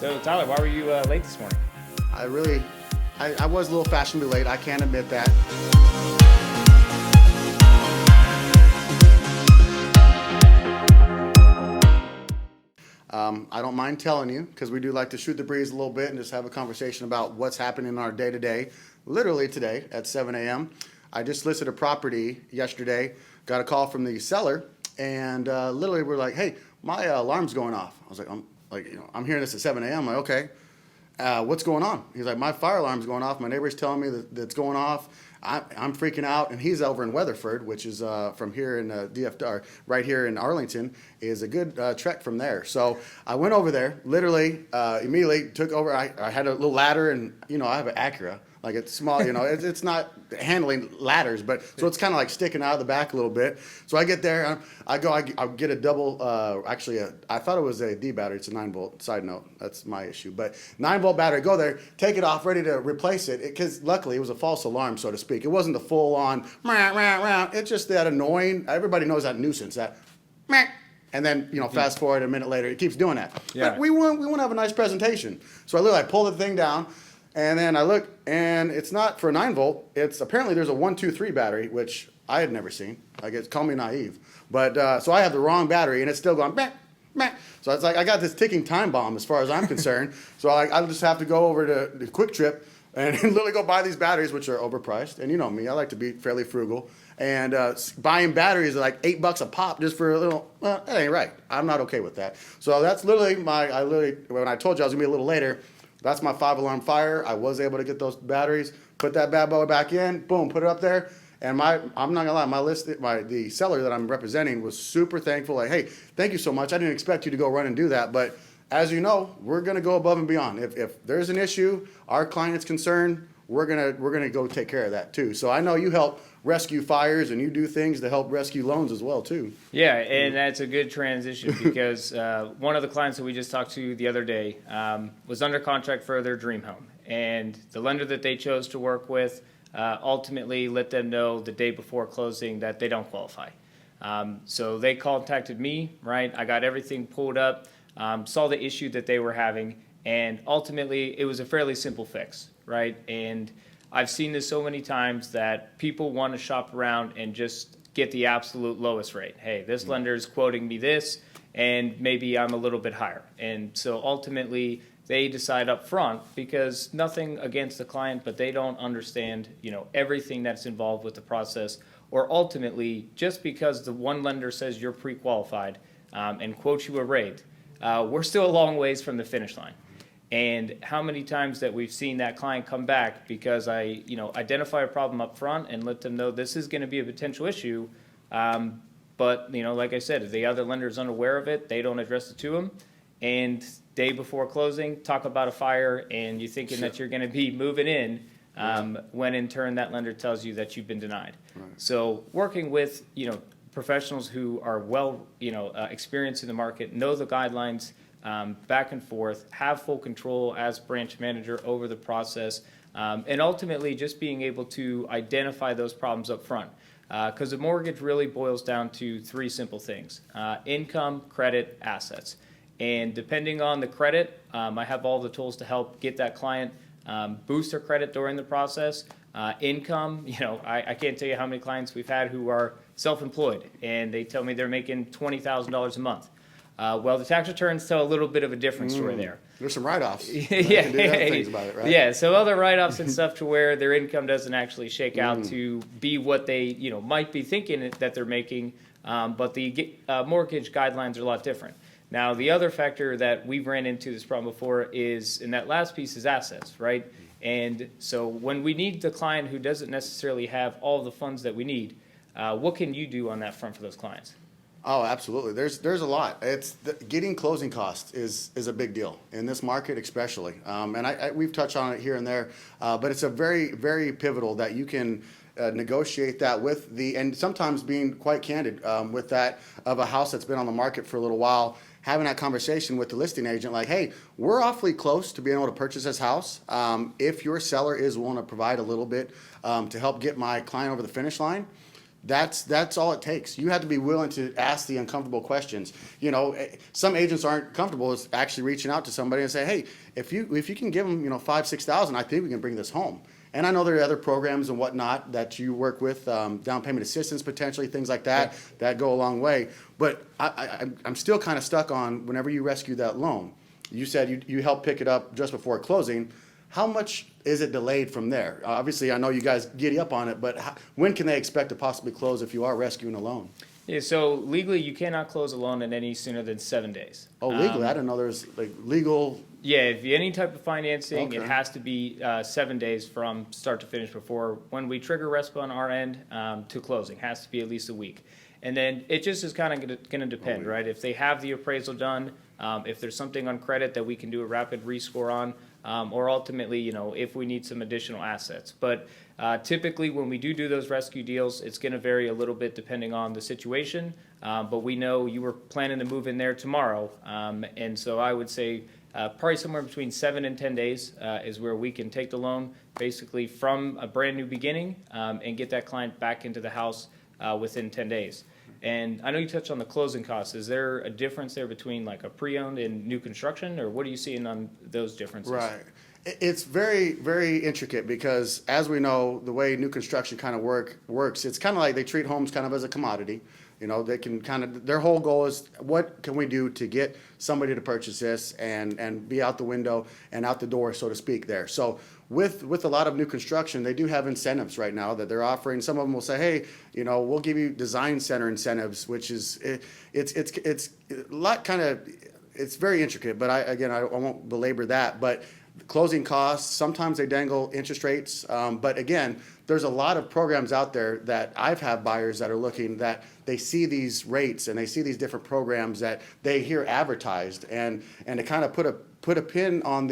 So, Tyler, why were you late this morning? I was a little fashionably late. I can't admit that. I don't mind telling you because we do like to shoot the breeze a little bit and just have a conversation about what's happening in our day-to-day. Literally today at 7 a.m. I just listed a property yesterday, got a call from the seller, and literally we're like, hey, my alarm's going off. I was like, I'm hearing this at 7 a.m. I'm like, okay. What's going on? He's like, my fire alarm's going off. My neighbor's telling me that it's going off. I'm freaking out. And he's over in Weatherford, which is from here in DFW, right here in Arlington, is a good trek from there. So I went over there, literally, immediately took over. I had a little ladder, and, I have an Acura. Like, it's small, it's not handling ladders, but so it's kind of like sticking out of the back a little bit. So I get there, I get a double, I thought it was a D battery. It's a 9-volt, side note. That's my issue. But 9-volt battery, go there, take it off, ready to replace it. Because luckily it was a false alarm, so to speak. It wasn't the full on, rah, rah, rah. It's just that annoying, everybody knows that nuisance, that, meh. And then, fast forward a minute later, it keeps doing that. Yeah. But we want to have a nice presentation. So I pull the thing down. And then I look, and it's not for a 9-volt. It's apparently there's a 123 battery, which I had never seen. Call me naive. But so I have the wrong battery, and it's still going, meh, meh. So it's like I got this ticking time bomb as far as I'm concerned. So I just have to go over to the Quick Trip and literally go buy these batteries, which are overpriced. And you know me, I like to be fairly frugal. And buying batteries are like $8 a pop just for a little, well, that ain't right. I'm not okay with that. So that's literally when I told you I was going to be a little later, that's my 5-alarm fire. I was able to get those batteries, put that bad boy back in, boom, put it up there. And I'm not gonna lie, the seller that I'm representing was super thankful. Like, hey, thank you so much. I didn't expect you to go run and do that, but as you know, we're gonna go above and beyond. If there's an issue, our client's concerned, we're gonna go take care of that too. So I know you help rescue fires and you do things to help rescue loans as well too. Yeah, and that's a good transition because one of the clients that we just talked to the other day was under contract for their dream home. And the lender that they chose to work with ultimately let them know the day before closing that they don't qualify. So they contacted me, right? I got everything pulled up, saw the issue that they were having, and ultimately it was a fairly simple fix, right? And I've seen this so many times that people want to shop around and just get the absolute lowest rate. Hey, this lender's quoting me this, and maybe I'm a little bit higher. And so ultimately, they decide up front, because nothing against the client, but they don't understand, everything that's involved with the process. Or ultimately, just because the one lender says you're pre-qualified and quotes you a rate, we're still a long ways from the finish line. And how many times that we've seen that client come back because I, identify a problem up front and let them know this is going to be a potential issue. But, like I said, if the other lender is unaware of it, they don't address it to them. And day before closing, talk about a fire, and you're thinking that you're going to be moving in when in turn that lender tells you that you've been denied. Right. So working with, professionals who are well, experienced in the market, know the guidelines, back and forth, have full control as branch manager over the process, and ultimately just being able to identify those problems up front. Because a mortgage really boils down to 3 simple things: income, credit, assets. And depending on the credit, I have all the tools to help get that client boost their credit during the process. Income, I can't tell you how many clients we've had who are self-employed, and they tell me they're making $20,000 a month. Well, the tax returns tell a little bit of a different story there. There's some write-offs. Yeah, things about it, right? Yeah. So other write-offs and stuff to where their income doesn't actually shake out to be what they, might be thinking that they're making. But the mortgage guidelines are a lot different. Now, the other factor that we've ran into this problem before is, and that last piece is assets, right? And so when we need the client who doesn't necessarily have all the funds that we need, what can you do on that front for those clients? Oh, absolutely. There's a lot. Getting closing costs is a big deal in this market, especially. And we've touched on it here and there, but it's a very, very pivotal that you can negotiate that with and sometimes being quite candid with that of a house that's been on the market for a little while, having that conversation with the listing agent, like, hey, we're awfully close to being able to purchase this house. If your seller is willing to provide a little bit to help get my client over the finish line, That's all it takes. You have to be willing to ask the uncomfortable questions. Some agents aren't comfortable with actually reaching out to somebody and say, hey, if you can give them, 5,000-6,000, I think we can bring this home. And I know there are other programs and whatnot that you work with, down payment assistance potentially, things like that, that go a long way. But I'm still kind of stuck on whenever you rescue that loan. You said you helped pick it up just before closing. How much is it delayed from there? Obviously, I know you guys giddy up on it, but when can they expect to possibly close if you are rescuing a loan? Yeah, so legally, you cannot close a loan in any sooner than 7 days. Oh, legally? I didn't know there was legal. Yeah, if you, any type of financing, it Okay. has to be 7 days from start to finish before when we trigger RESPA on our end to closing. Has to be at least a week. And then it just is kind of going to depend, right? If they have the appraisal done, if there's something on credit that we can do a rapid rescore on, or ultimately, if we need some additional assets. But typically, when we do those rescue deals, it's going to vary a little bit depending on the situation. But we know you were planning to move in there tomorrow, and so I would say probably somewhere between 7 and 10 days is where we can take the loan basically from a brand new beginning and get that client back into the house within 10 days. And I know you touched on the closing costs. Is there a difference there between like a pre-owned and new construction, or what are you seeing on those differences? Right. It's very, very intricate because, as we know, the way new construction kind of works, it's kind of like they treat homes kind of as a commodity. They can kind of, their whole goal is, what can we do to get somebody to purchase this and be out the window and out the door, so to speak, there. So with a lot of new construction, they do have incentives right now that they're offering. Some of them will say, hey, we'll give you design center incentives, which is, it's a lot kind of, it's very intricate, but I won't belabor that. But closing costs, sometimes they dangle interest rates. But again, there's a lot of programs out there that I've had buyers that are looking, that they see these rates and they see these different programs that they hear advertised, and to kind of put a pin on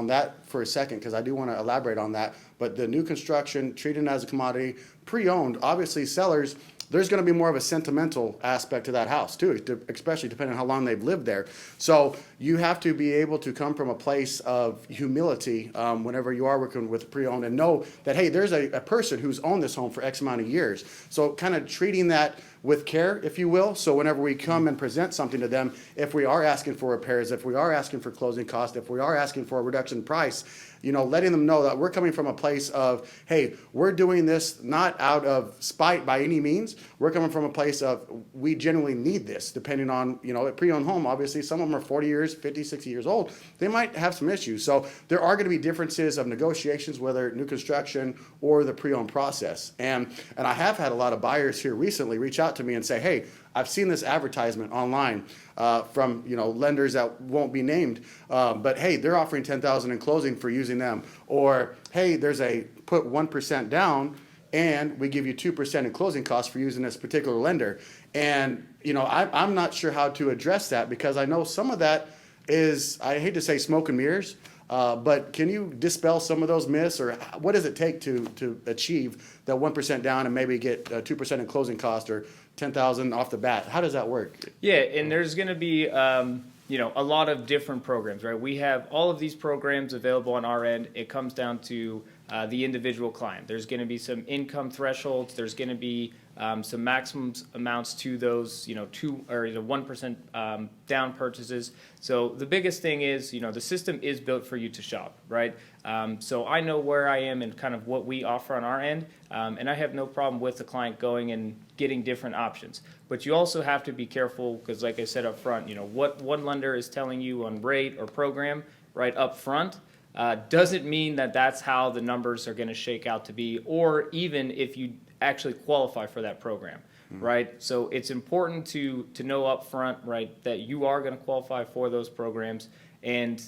that for a second, because I do want to elaborate on that. But the new construction, treated as a commodity, pre-owned, obviously sellers, there's going to be more of a sentimental aspect to that house too, especially depending on how long they've lived there. So you have to be able to come from a place of humility whenever you are working with pre-owned, and know that, hey, there's a person who's owned this home for X amount of years. So kind of treating that with care, if you will. So whenever we come and present something to them, if we are asking for repairs, if we are asking for closing costs, if we are asking for a reduction in price, letting them know that we're coming from a place of, hey, we're doing this not out of spite by any means. We're coming from a place of, we genuinely need this, depending on, a pre-owned home, obviously, some of them are 40 years, 50, 60 years old. They might have some issues. So there are going to be differences of negotiations, whether new construction or the pre-owned process. And I have had a lot of buyers here recently reach out to me and say, hey, I've seen this advertisement online from lenders that won't be named, but hey, they're offering $10,000 in closing for using them. Or hey, there's a put 1% down and we give you 2% in closing costs for using this particular lender. And I'm not sure how to address that, because I know some of that is, I hate to say smoke and mirrors, but can you dispel some of those myths, or what does it take to achieve that 1% down and maybe get 2% in closing cost, or 10,000 off the bat? How does that work? Yeah, and there's going to be a lot of different programs, right? We have all of these programs available on our end. It comes down to the individual client. There's going to be some income thresholds. There's going to be some maximum amounts to those, 2 or 1% down purchases. So the biggest thing is, the system is built for you to shop, right? So I know where I am and kind of what we offer on our end, and I have no problem with the client going and getting different options. But you also have to be careful, because like I said up front, what one lender is telling you on rate or program right up front doesn't mean that that's how the numbers are going to shake out to be, or even if you actually qualify for that program, right? So it's important to know up front, right, that you are going to qualify for those programs. And,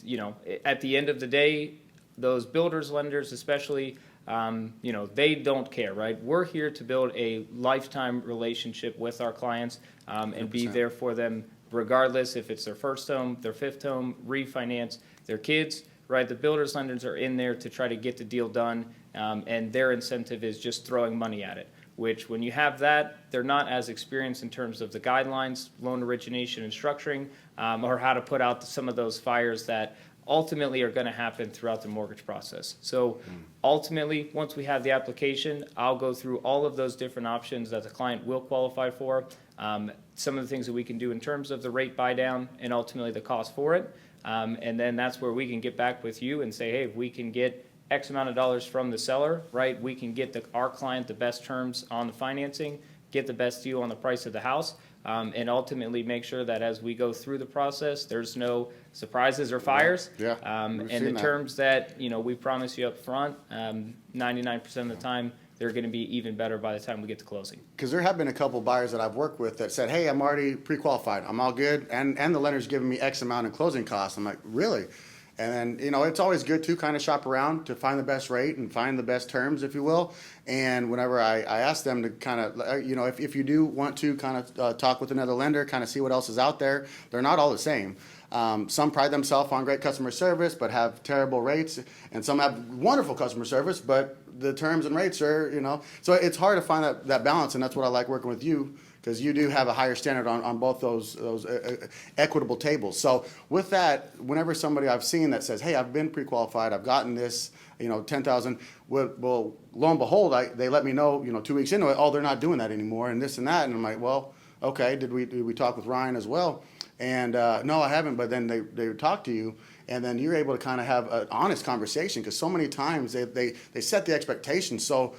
at the end of the day, those builders, lenders especially, they don't care, right? We're here to build a lifetime relationship with our clients and be there for them regardless if it's their first home, their fifth home, refinance, their kids, right? The builders, lenders are in there to try to get the deal done, and their incentive is just throwing money at it, which when you have that, they're not as experienced in terms of the guidelines, loan origination and structuring, or how to put out some of those fires that ultimately are going to happen throughout the mortgage process. So ultimately, once we have the application, I'll go through all of those different options that the client will qualify for, some of the things that we can do in terms of the rate buy down and ultimately the cost for it. And then that's where we can get back with you and say, hey, if we can get X amount of dollars from the seller, right, we can get our client the best terms on the financing, get the best deal on the price of the house, and ultimately make sure that as we go through the process, there's no surprises or fires. Yeah, And we've the seen that. terms that, we promise you up front, 99% of the time, they're going to be even better by the time we get to closing. Because there have been a couple buyers that I've worked with that said, hey, I'm already pre-qualified. I'm all good. And the lender's giving me X amount in closing costs. I'm like, really? And then, it's always good to kind of shop around to find the best rate and find the best terms, if you will. And whenever I ask them to kind of, if you do want to kind of talk with another lender, kind of see what else is out there, they're not all the same. Some pride themselves on great customer service, but have terrible rates. And some have wonderful customer service, but the terms and rates are, so it's hard to find that balance. And that's what I like working with you, because you do have a higher standard on both those equitable tables. So with that, whenever somebody I've seen that says, hey, I've been pre-qualified, I've gotten this, 10,000, well, lo and behold, they let me know, 2 weeks into it, oh, they're not doing that anymore and this and that. And I'm like, well, okay, did we talk with Ryan as well? And no, I haven't, but then they would talk to you, and then you're able to kind of have an honest conversation, because so many times they set the expectations so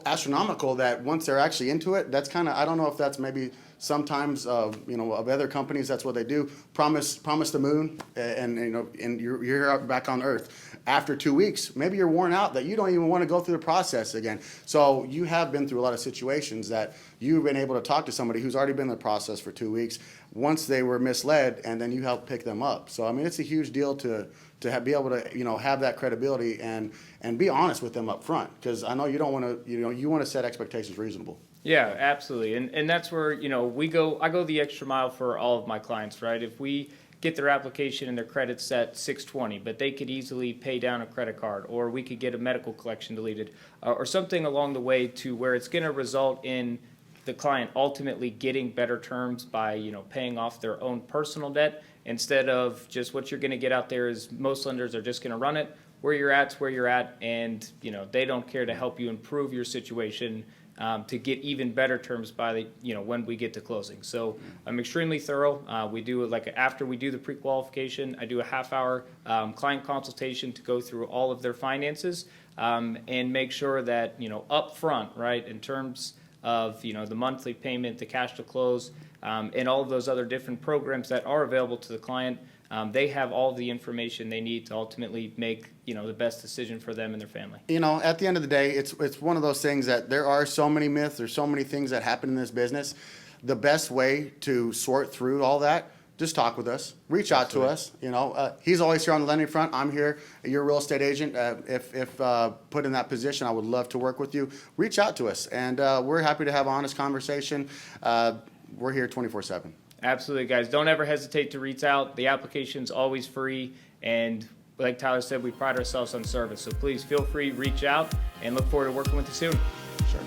astronomical that once they're actually into it, that's kind of, I don't know if that's maybe sometimes of other companies, that's what they do, promise the moon, and you're back on earth. After 2 weeks, maybe you're worn out that you don't even want to go through the process again. So you have been through a lot of situations that you've been able to talk to somebody who's already been in the process for 2 weeks once they were misled, and then you help pick them up. So I mean, it's a huge deal to be able to have that credibility and be honest with them up front, because I know you don't want to you want to set expectations reasonable. Yeah, absolutely. And that's where, I go the extra mile for all of my clients, right? If we get their application and their credit's set 620, but they could easily pay down a credit card, or we could get a medical collection deleted, or something along the way to where it's going to result in the client ultimately getting better terms by, paying off their own personal debt, instead of just what you're going to get out there is most lenders are just going to run it. Where you're at's where you're at, and, they don't care to help you improve your situation to get even better terms by when we get to closing. So I'm extremely thorough. We do it after we do the pre-qualification, I do a half-hour client consultation to go through all of their finances and make sure that up front, right, in terms of the monthly payment, the cash to close, and all of those other different programs that are available to the client. They have all the information they need to ultimately make the best decision for them and their family. At the end of the day, it's one of those things that there are so many myths, there's so many things that happen in this business. The best way to sort through all that, just talk with us, reach out to us. He's always here on the lending front. I'm here. You're a real estate agent. If put in that position, I would love to work with you. Reach out to us, and we're happy to have an honest conversation. We're here 24/7. Absolutely, guys. Don't ever hesitate to reach out. The application's always free, and like Tyler said, we pride ourselves on service. So please feel free, reach out, and look forward to working with you soon. Sure.